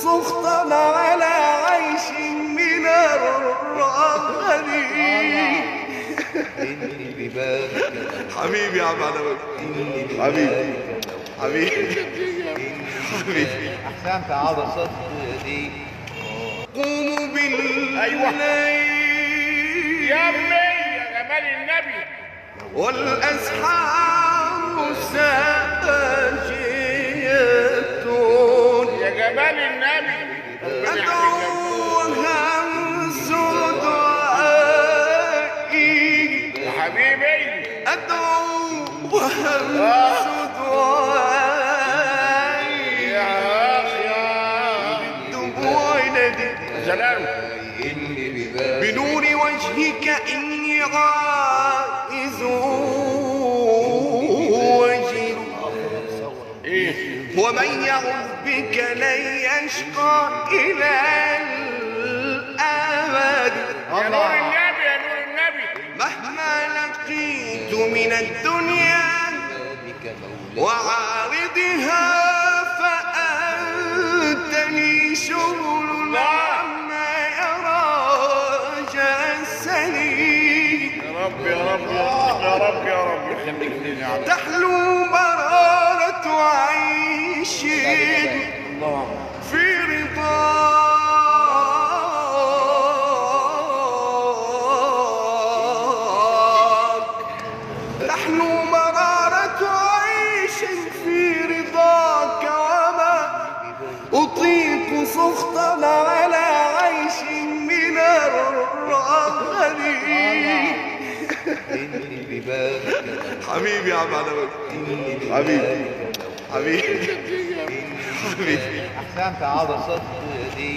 سخطا على عيش من الرغد. حبيبي يا عم عدوي، حبيبي حبيبي حبيبي. احسنت عاطف صدقي. قوموا بالليل. ايوه يا ابني يا جمال النبي. والأسحار ساجية يا جمال النبي. أدعوها دعائي يا حبيبي. أدعوها دعائي يا اخي يا دموع ندي سلام. بنور وجهك إني عائز وجل. ومن يعظ بك لن يشقى إلى الأبد. يا نور النبي يا نور النبي. مهما لقيت من الدنيا وعارضها فأنت لي شغل عما يرى جسدي. يا رب يا رب يا رب يا رب يخليك لي يا عم. تحلو مرارة عيش في رضاك. تحلو مرارة عيش في رضاك. وما أطيق سخطا على عيش من الرغد. حبيبي يا عم عدوي، حبيبي حبيبي حبيبي. احسنت عاطف صدقي.